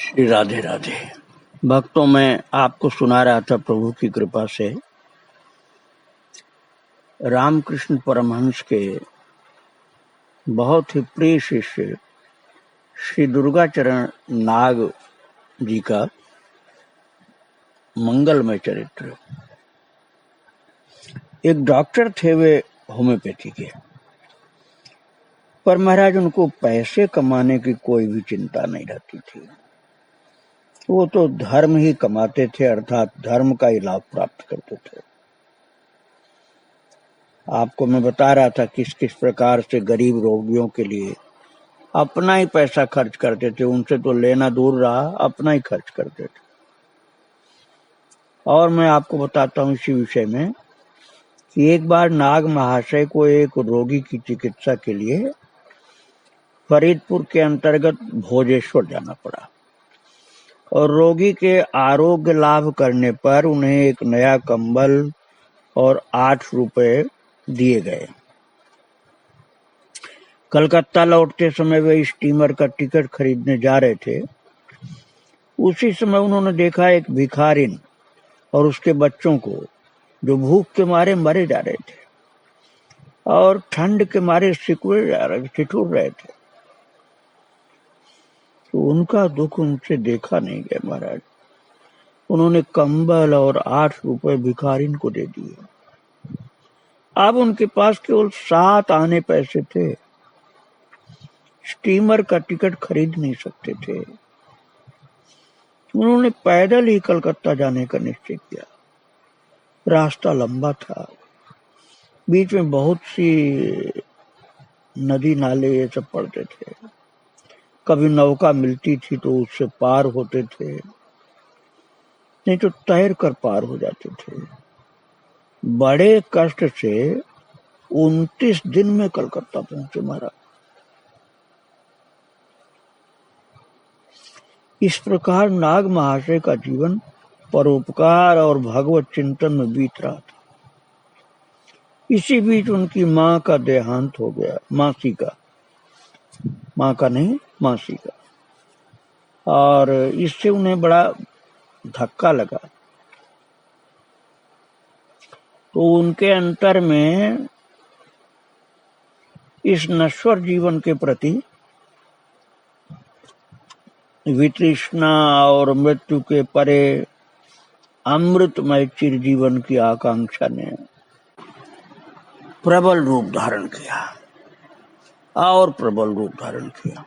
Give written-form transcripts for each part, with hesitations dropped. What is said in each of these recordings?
श्री राधे राधे। भक्तों में आपको सुना रहा था प्रभु की कृपा से रामकृष्ण परमहंस के बहुत ही प्रिय शिष्य श्री दुर्गाचरण नाग जी का मंगलमय चरित्र। एक डॉक्टर थे वे होम्योपैथी के, पर महाराज उनको पैसे कमाने की कोई भी चिंता नहीं रहती थी। वो तो धर्म ही कमाते थे, अर्थात धर्म का ही लाभ प्राप्त करते थे। आपको मैं बता रहा था किस किस प्रकार से गरीब रोगियों के लिए अपना ही पैसा खर्च करते थे। उनसे तो लेना दूर रहा, अपना ही खर्च करते थे। और मैं आपको बताता हूँ इसी विषय में कि एक बार नाग महाशय को एक रोगी की चिकित्सा के लिए फरीदपुर के अंतर्गत भोजेश्वर जाना पड़ा और रोगी के आरोग्य लाभ करने पर उन्हें एक नया कंबल और 8 रुपए दिए गए। कलकत्ता लौटते समय वे स्टीमर का टिकट खरीदने जा रहे थे। उसी समय उन्होंने देखा एक भिखारिन और उसके बच्चों को जो भूख के मारे मरे जा रहे थे और ठंड के मारे ठिठुर रहे थे। तो उनका दुख उनसे देखा नहीं गया महाराज। उन्होंने कंबल और 8 रुपए भिखारिन को दे दिए। अब उनके पास केवल 7 आने पैसे थे, स्टीमर का टिकट खरीद नहीं सकते थे। उन्होंने पैदल ही कलकत्ता जाने का निश्चय किया। रास्ता लंबा था, बीच में बहुत सी नदी नाले ये सब पड़ते थे। कभी नौका मिलती थी तो उससे पार होते थे, नहीं तो तैर कर पार हो जाते थे। बड़े कष्ट से 29 दिन में कलकत्ता पहुंचे महाराज। इस प्रकार नाग महाशय का जीवन परोपकार और भगवत चिंतन में बीत रहा था। इसी बीच उनकी माँ का देहांत हो गया, मासी का, माँ का नहीं मासी का, और इससे उन्हें बड़ा धक्का लगा। तो उनके अंतर में इस नश्वर जीवन के प्रति वितृष्णा और मृत्यु के परे अमृतमय चिर जीवन की आकांक्षा ने प्रबल रूप धारण किया और प्रबल रूप धारण किया।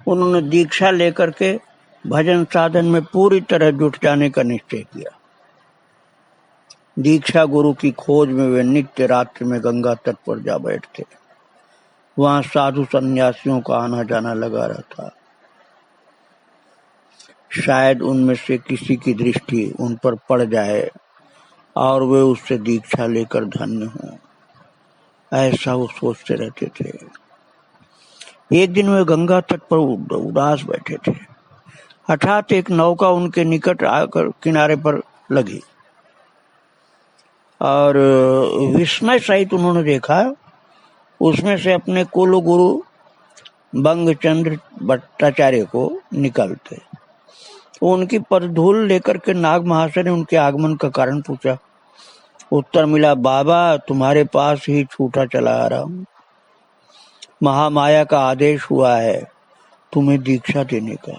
उन्होंने दीक्षा लेकर के भजन साधन में पूरी तरह जुट जाने का निश्चय किया। दीक्षा गुरु की खोज में वे नित्य रात्रि में गंगा तट पर जा बैठते। वहां साधु सन्यासियों का आना जाना लगा रहता। शायद उनमें से किसी की दृष्टि उन पर पड़ जाए और वे उससे दीक्षा लेकर धन्य हों, ऐसा वो सोचते रहते थे। एक दिन वे गंगा तट पर उदास बैठे थे। हठात एक नौका उनके निकट आकर किनारे पर लगी और विस्मय सहित उन्होंने देखा उसमें से अपने कुल गुरु बंगचंद्र भट्टाचार्य को निकलते। उनकी पदधूल लेकर के नाग महाशय ने उनके आगमन का कारण पूछा। उत्तर मिला, बाबा तुम्हारे पास ही छूटा चला आ रहा हूं। महामाया का आदेश हुआ है तुम्हें दीक्षा देने का,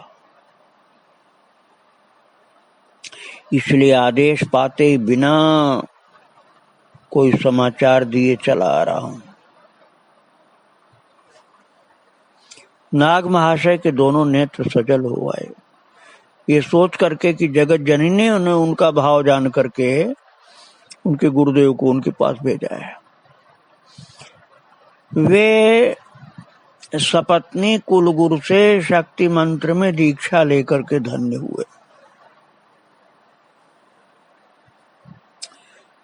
इसलिए आदेश पाते ही बिना कोई समाचार दिए चला आ रहा हूं। नाग महाशय के दोनों नेत्र सजल हो आए। ये सोच करके कि जगत जननी ने उनका भाव जान करके उनके गुरुदेव को उनके पास भेजा है। वे सपत्नी कुलगुरु से शक्ति मंत्र में दीक्षा लेकर के धन्य हुए।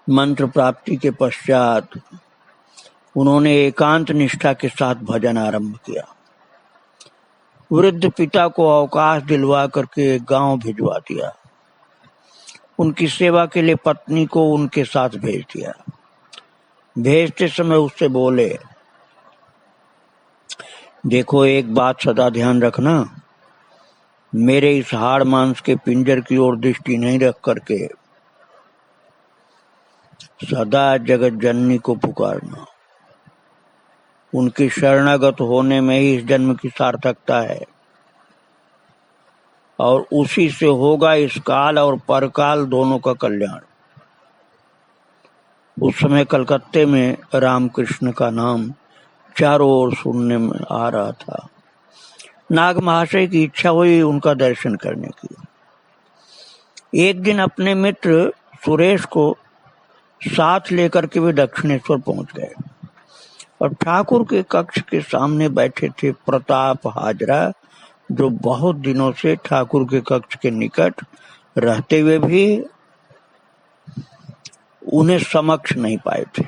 मंत्र प्राप्ति के पश्चात उन्होंने एकांत निष्ठा के साथ भजन आरंभ किया। वृद्ध पिता को अवकाश दिलवा करके एक गांव भिजवा दिया। उनकी सेवा के लिए पत्नी को उनके साथ भेज दिया। भेजते समय उससे बोले, देखो एक बात सदा ध्यान रखना, मेरे इस हाड़ मांस के पिंजर की ओर दृष्टि नहीं रख करके सदा जगत जननी को पुकारना। उनकी शरणागत होने में ही इस जन्म की सार्थकता है, और उसी से होगा इस काल और परकाल दोनों का कल्याण। उस समय कलकत्ते में रामकृष्ण का नाम चारों ओर सुनने में आ रहा था। नाग महाशय की इच्छा हुई उनका दर्शन करने की। एक दिन अपने मित्र सुरेश को साथ लेकर के वे दक्षिणेश्वर पहुंच गए और ठाकुर के कक्ष के सामने बैठे थे प्रताप हाजरा, जो बहुत दिनों से ठाकुर के कक्ष के निकट रहते हुए भी उन्हें समक्ष नहीं पाए थे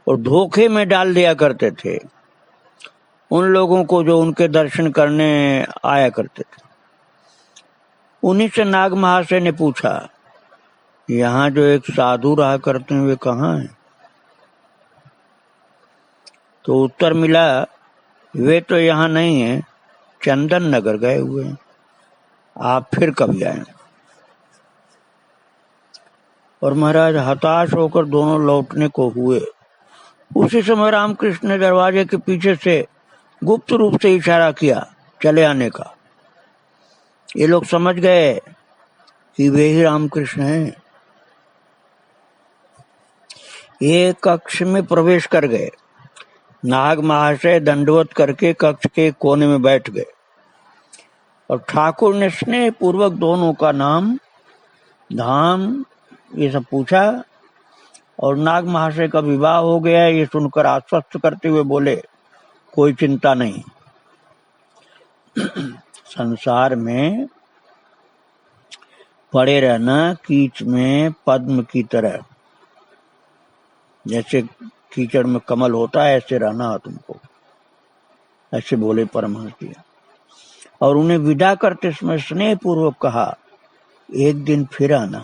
और धोखे में डाल दिया करते थे उन लोगों को जो उनके दर्शन करने आया करते थे। उन्हीं से नाग महाशय ने पूछा, यहाँ जो एक साधु रहा करते हैं वे कहाँ हैं? तो उत्तर मिला, वे तो यहाँ नहीं है, चंदन नगर गए हुए हैं, आप फिर कभी आए। और महाराज हताश होकर दोनों लौटने को हुए। उसी समय रामकृष्ण ने दरवाजे के पीछे से गुप्त रूप से इशारा किया चले आने का। ये लोग समझ गए कि वे ही रामकृष्ण हैं। ये कक्ष में प्रवेश कर गए। नाग महाशय दंडवत करके कक्ष के कोने में बैठ गए और ठाकुर ने स्नेह पूर्वक दोनों का नाम, धाम ये सब पूछा और नाग महाशय का विवाह हो गया ये सुनकर आश्वस्त करते हुए बोले, कोई चिंता नहीं, संसार में पड़े रहना कीच में पद्म की तरह, जैसे कीचड़ में कमल होता है ऐसे रहना तुमको, ऐसे बोले परमहंस जी। और उन्हें विदा करते समय स्नेह पूर्वक कहा, एक दिन फिर आना।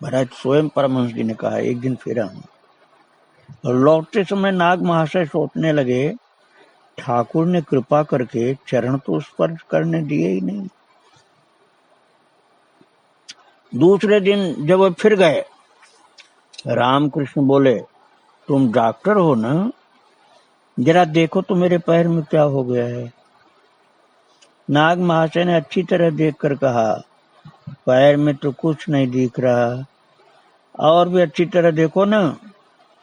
महाराज स्वयं परमहंस जी ने कहा, एक दिन फिर आना। और लौटते समय नाग महाशय सोचने लगे, ठाकुर ने कृपा करके चरण तो स्पर्श करने दिए ही नहीं। दूसरे दिन जब वे फिर गए, रामकृष्ण बोले, तुम डॉक्टर हो ना, जरा देखो तो मेरे पैर में क्या हो गया है। नाग महाशय ने अच्छी तरह देखकर कहा, पैर में तो कुछ नहीं दिख रहा, और भी अच्छी तरह देखो ना।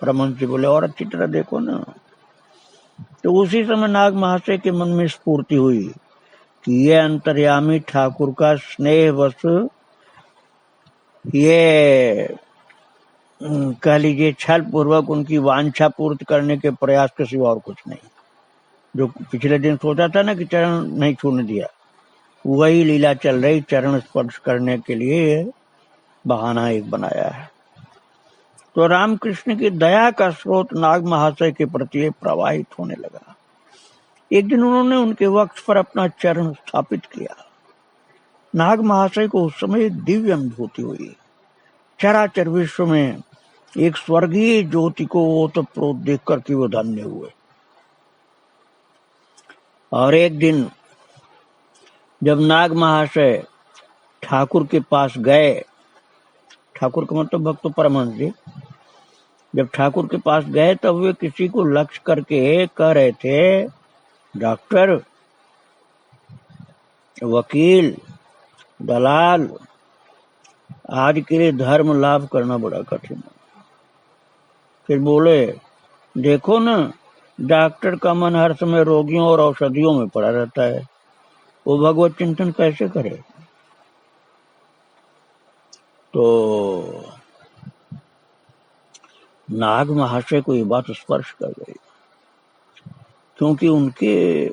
परमहंस जी बोले, और अच्छी तरह देखो ना। तो उसी समय नाग महाशय के मन में स्फूर्ति हुई कि ये अंतर्यामी ठाकुर का स्नेह वश, ये कह लीजिए छल पूर्वक उनकी वांछा पूर्ति करने के प्रयास के सिवा और कुछ नहीं। जो पिछले दिन सोचा था ना कि चरण नहीं छूने दिया, वही लीला चल रही, चरण स्पर्श करने के लिए बहाना एक बनाया है। तो रामकृष्ण की दया का स्रोत नाग महाशय के प्रति प्रवाहित होने लगा। एक दिन उन्होंने उनके वक्ष पर अपना चरण स्थापित किया। नाग महाशय को उस समय एक दिव्य अनुभूति हुई। चराचर विश्व में एक स्वर्गीय ज्योति को ओतप्रोत देख करके वो धन्य हुए। और एक दिन जब नाग महाशय ठाकुर के पास गए, ठाकुर का मतलब भक्त परमहंस जी, जब ठाकुर के पास गए तब वे किसी को लक्ष्य करके कह रहे थे, डॉक्टर, वकील, दलाल आज के लिए धर्म लाभ करना बड़ा कठिन है। फिर बोले, देखो ना, डॉक्टर का मन हर समय रोगियों और औषधियों में पड़ा रहता है, वो भगवत चिंतन कैसे करे। तो नाग महाशय को ये बात स्पर्श कर गई, क्योंकि उनके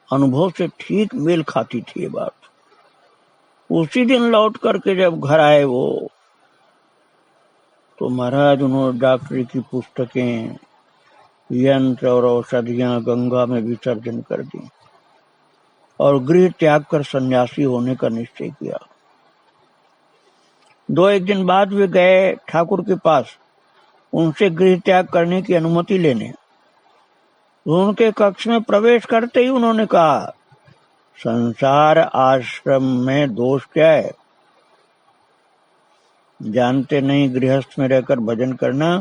अनुभव से ठीक मेल खाती थी ये बात। उसी दिन लौट करके जब घर आए वो, तो महाराज उन्होंने डॉक्टरी की पुस्तकें, यंत्र और औषधियां गंगा में विसर्जन कर दी और गृह त्याग कर सन्यासी होने का निश्चय किया। एक दिन बाद वे गए ठाकुर के पास उनसे गृह त्याग करने की अनुमति लेने। उनके कक्ष में प्रवेश करते ही उन्होंने कहा, संसार आश्रम में दोष क्या है? जानते नहीं गृहस्थ में रहकर भजन करना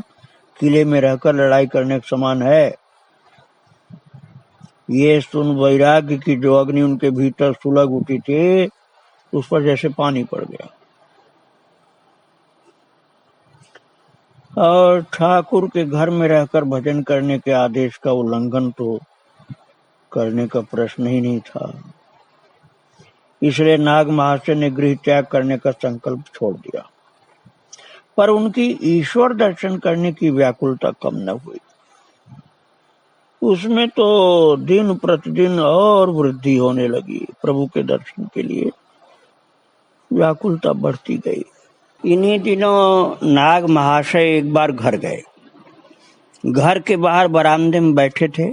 किले में रहकर लड़ाई करने के समान है। ये सुन वैराग्य की जो अग्नि उनके भीतर सुलग उठी थी उस पर जैसे पानी पड़ गया। और ठाकुर के घर में रहकर भजन करने के आदेश का उल्लंघन तो करने का प्रश्न ही नहीं था। इसलिए नाग महाशय ने गृह त्याग करने का संकल्प छोड़ दिया, पर उनकी ईश्वर दर्शन करने की व्याकुलता कम न हुई। उसमें तो दिन प्रतिदिन और वृद्धि होने लगी। प्रभु के दर्शन के लिए व्याकुलता बढ़ती गई। इन्हीं दिनों नाग महाशय एक बार घर गए। घर के बाहर बरामदे में बैठे थे।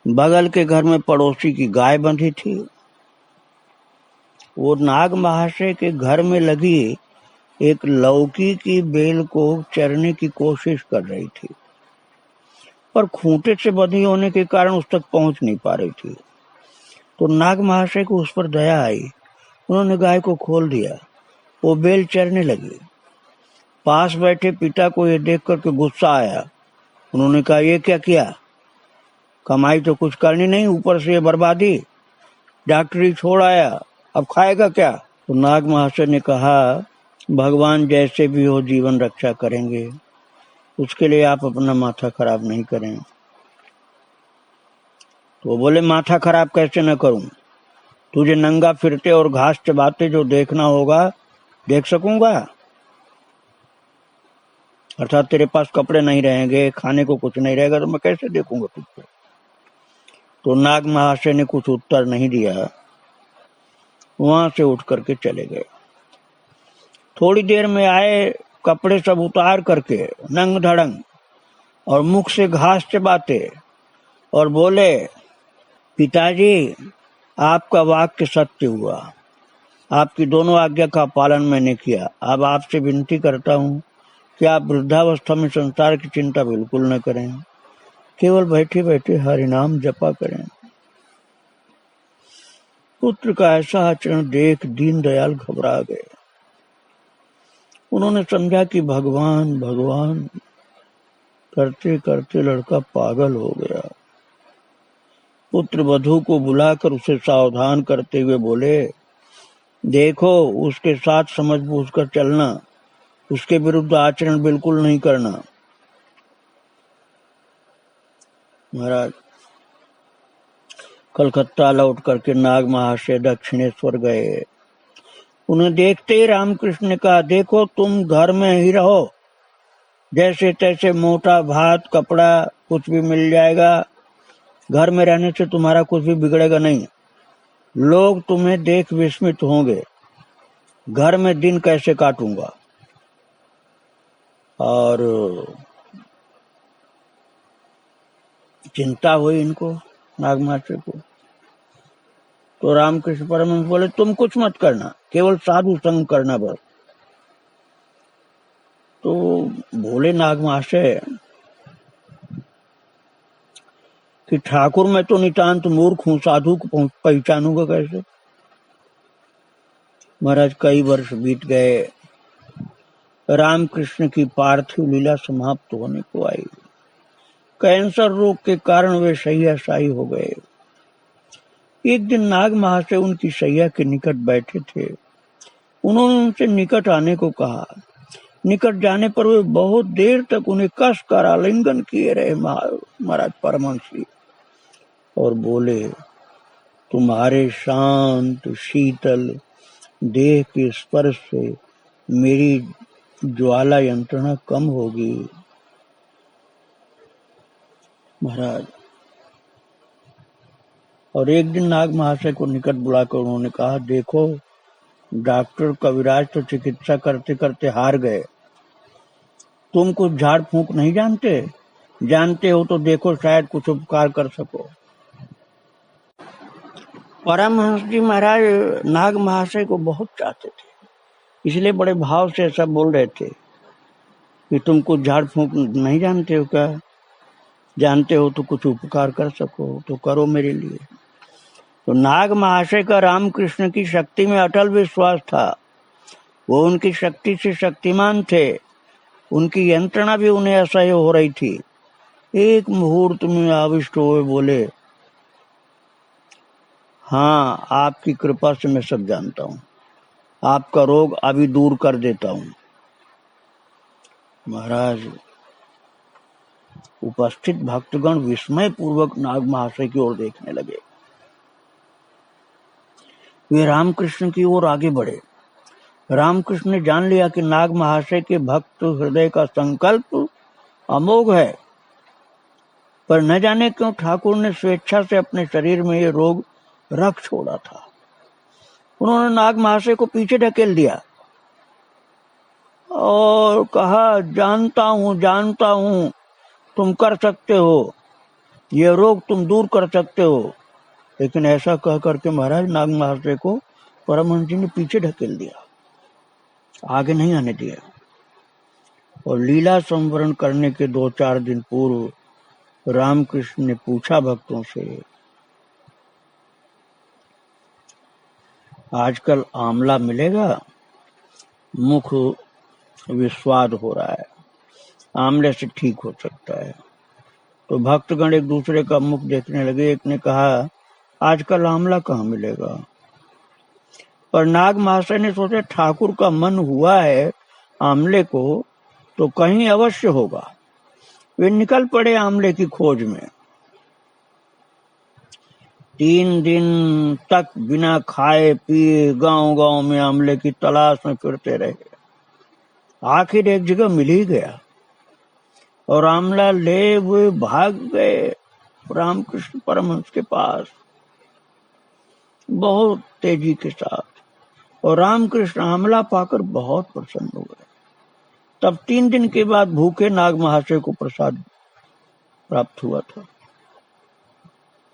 बगल के घर में पड़ोसी की गाय बंधी थी। वो नाग महाशय के घर में लगी एक लौकी की बेल को चरने की कोशिश कर रही थी, पर खूंटे से बंधी होने के कारण उस तक पहुंच नहीं पा रही थी। तो नाग महाशय को उस पर दया आई। उन्होंने गाय को खोल दिया। वो बेल चरने लगी। पास बैठे पिता को ये देख करके गुस्सा आया। उन्होंने कहा, ये क्या किया? कमाई तो कुछ करनी नहीं, ऊपर से ये बर्बादी। डॉक्टरी छोड़ आया, अब खाएगा क्या? तो नाग महाशय ने कहा, भगवान जैसे भी हो जीवन रक्षा करेंगे, उसके लिए आप अपना माथा खराब नहीं करें। तो बोले, माथा खराब कैसे न करूं? तुझे नंगा फिरते और घास चबाते जो देखना होगा देख सकूंगा? अर्थात तेरे पास कपड़े नहीं रहेंगे, खाने को कुछ नहीं रहेगा, तो मैं कैसे देखूंगा तुझको? तो नाग महाशय ने कुछ उत्तर नहीं दिया, वहां से उठ करके चले गए। थोड़ी देर में आए, कपड़े सब उतार करके नंग धड़ंग और मुख से घास चबाते और बोले, पिताजी आपका वाक्य सत्य हुआ, आपकी दोनों आज्ञा का पालन मैंने किया। अब आपसे विनती करता हूँ कि आप वृद्धावस्था में संसार की चिंता बिल्कुल न करें, केवल बैठे बैठे हरिनाम जपा करें। पुत्र का ऐसा आचरण देख दीनदयाल घबरा गए। उन्होंने समझा कि भगवान भगवान करते करते लड़का पागल हो गया। पुत्र वधू को बुलाकर उसे सावधान करते हुए बोले, देखो उसके साथ समझ बूझ कर चलना, उसके विरुद्ध आचरण बिल्कुल नहीं करना। महाराज कलकत्ता लौट करके नाग महाशय दक्षिणेश्वर गए। उन्हें देखते ही रामकृष्ण ने कहा, देखो तुम घर में ही रहो, जैसे तैसे मोटा भात कपड़ा कुछ भी मिल जाएगा। घर में रहने से तुम्हारा कुछ भी बिगड़ेगा नहीं। लोग तुम्हें देख विस्मित होंगे। घर में दिन कैसे काटूंगा? और चिंता हुई इनको, नाग महाशय को। तो रामकृष्ण परमहंस बोले, तुम कुछ मत करना, केवल साधु संग करना बस। तो बोले नाग महाशय कि ठाकुर मैं तो नितांत मूर्ख हूं, साधु को पहचानूंगा कैसे? महाराज कई वर्ष बीत गए। रामकृष्ण की पार्थिव लीला समाप्त होने को आई। कैंसर रोग के कारण वे शैय्याशायी हो गए। एक दिन नाग महाशय उनकी शैया के निकट बैठे थे। उन्होंने उनसे निकट आने को कहा। निकट जाने पर वे बहुत देर तक उन्हें कस कर आलिंगन किए रहे महाराज परमहंस जी, और बोले, तुम्हारे शांत शीतल देह के स्पर्श से मेरी ज्वाला यंत्रणा कम होगी। महाराज और एक दिन नाग महाशय को निकट बुलाकर उन्होंने कहा, देखो डॉक्टर कविराज तो चिकित्सा करते करते हार गए। तुम कुछ झाड़ फूंक नहीं जानते? जानते हो तो देखो, शायद कुछ उपकार कर सको। परमहंस जी महाराज नाग महाशय को बहुत चाहते थे, इसलिए बड़े भाव से ऐसा बोल रहे थे कि तुम कुछ झाड़ फूंक नहीं जानते हो क्या? जानते हो तो कुछ उपकार कर सको तो करो मेरे लिए। तो नाग महाशय का रामकृष्ण की शक्ति में अटल विश्वास था। वो उनकी शक्ति से शक्तिमान थे, उनकी यंत्रणा भी उन्हें असह्य हो रही थी। एक मुहूर्त में आविष्ट हुए बोले, हाँ, आपकी कृपा से मैं सब जानता हूँ, आपका रोग अभी दूर कर देता हूँ। महाराज, उपस्थित भक्तगण विस्मय पूर्वक नाग महाशय की ओर देखने लगे। वे रामकृष्ण की ओर आगे बढ़े। रामकृष्ण ने जान लिया कि नाग महाशय के भक्त हृदय का संकल्प अमोघ है, पर न जाने क्यों ठाकुर ने स्वेच्छा से अपने शरीर में ये रोग रख छोड़ा था। उन्होंने नाग महाशय को पीछे ढकेल दिया और कहा, जानता हूँ तुम कर सकते हो, ये रोग तुम दूर कर सकते हो। लेकिन ऐसा कह करके महाराज नाग महाशय को परमहंस जी ने पीछे ढकेल दिया, आगे नहीं आने दिया। और लीला संवरण करने के 2-4 दिन पूर्व रामकृष्ण ने पूछा भक्तों से, आजकल आंवला मिलेगा? मुख विस्वाद हो रहा है, आंवले से ठीक हो सकता है। तो भक्तगण एक दूसरे का मुख देखने लगे। एक ने कहा, आजकल आंवला कहाँ मिलेगा? पर नाग महाशय ने सोचा, ठाकुर का मन हुआ है आंवले को, तो कहीं अवश्य होगा। वे निकल पड़े आंवले की खोज में। 3 दिन तक बिना खाए पिए गांव-गांव में आंवले की तलाश में फिरते रहे। आखिर एक जगह मिल ही गया और आंवला ले हुए भाग गए रामकृष्ण परमहंस के पास बहुत तेजी के साथ। और रामकृष्ण आंवला पाकर बहुत प्रसन्न हुए। तब 3 दिन के बाद भूखे नाग महाशय को प्रसाद प्राप्त हुआ था।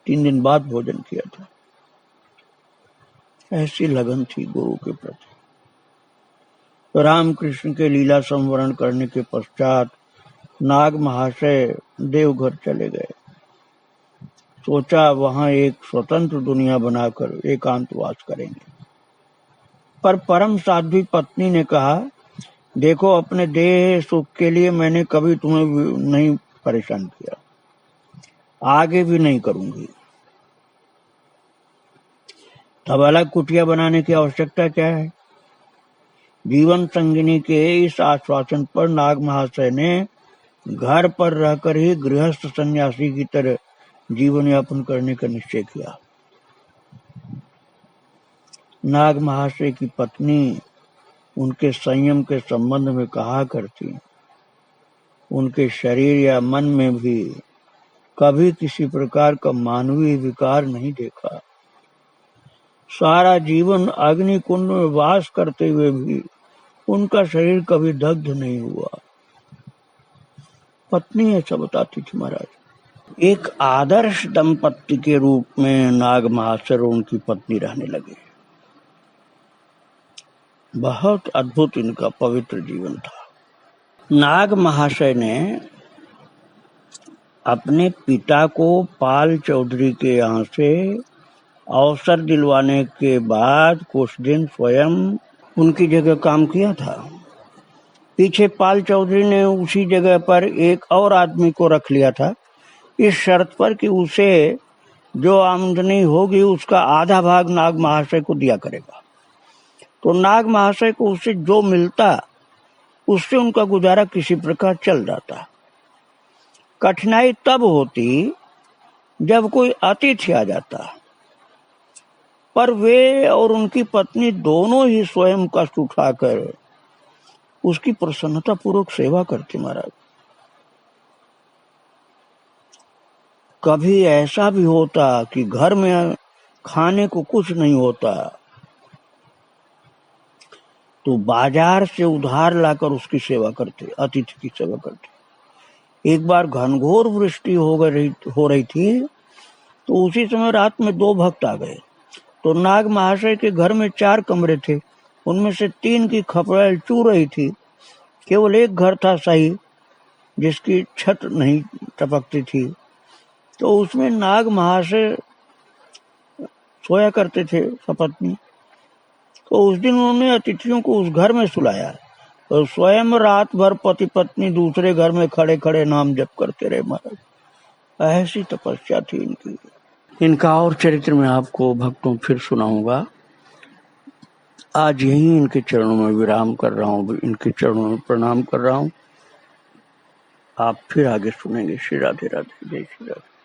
3 दिन बाद भोजन किया था। ऐसी लगन थी गुरु के प्रति। तो रामकृष्ण के लीला संवरण करने के पश्चात नाग महाशय देवघर चले गए। सोचा वहां एक स्वतंत्र दुनिया बनाकर एकांतवास करेंगे। पर परम साध्वी पत्नी ने कहा, देखो, अपने देह सुख के लिए मैंने कभी तुम्हें नहीं परेशान किया, आगे भी नहीं करूंगी। तब अलग कुटिया बनाने की आवश्यकता क्या है? जीवन संगिनी के इस आश्वासन पर नाग महाशय ने घर पर रहकर ही गृहस्थ सन्यासी की तरह जीवन यापन करने का निश्चय किया। नाग महाशय की पत्नी उनके संयम के संबंध में कहा करती, उनके शरीर या मन में भी कभी किसी प्रकार का मानवीय विकार नहीं देखा। सारा जीवन अग्नि कुंड में वास करते हुए भी उनका शरीर कभी दग्ध नहीं हुआ। पत्नी ऐसा बताती थी महाराज। एक आदर्श दंपत्ति के रूप में नाग महाशय और उनकी पत्नी रहने लगे। बहुत अद्भुत इनका पवित्र जीवन था। नाग महाशय ने अपने पिता को पाल चौधरी के यहाँ से अवसर दिलवाने के बाद कुछ दिन स्वयं उनकी जगह काम किया था। पीछे पाल चौधरी ने उसी जगह पर एक और आदमी को रख लिया था, इस शर्त पर कि उसे जो आमदनी होगी उसका आधा भाग नाग महाशय को दिया करेगा। तो नाग महाशय को उससे जो मिलता उससे उनका गुजारा किसी प्रकार चल जाता। कठिनाई तब होती जब कोई अतिथि आ जाता, पर वे और उनकी पत्नी दोनों ही स्वयं कष्ट उठाकर उसकी प्रसन्नता पूर्वक सेवा करती महाराज। कभी ऐसा भी होता कि घर में खाने को कुछ नहीं होता तो बाजार से उधार लाकर उसकी सेवा करते, अतिथि की सेवा करते। एक बार घनघोर वृष्टि हो रही थी, तो उसी समय रात में 2 भक्त आ गए। तो नाग महाशय के घर में 4 कमरे थे, उनमें से 3 की खपड़ेल चू रही थी। केवल एक घर था सही, जिसकी छत नहीं टपकती थी। तो उसमें नाग महाशय सोया करते थे सपत्नी। तो उस दिन उन्होंने अतिथियों को उस घर में सुलाया और स्वयं रात भर पति पत्नी दूसरे घर में खड़े खड़े नाम जप करते रहे महाराज। ऐसी तपस्या थी इनकी। इनका और चरित्र में आपको भक्तों फिर सुनाऊंगा। आज यही इनके चरणों में विराम कर रहा हूँ, इनके चरणों में प्रणाम कर रहा हूँ। आप फिर आगे सुनेंगे। श्री राधे राधे, जय श्री राधे।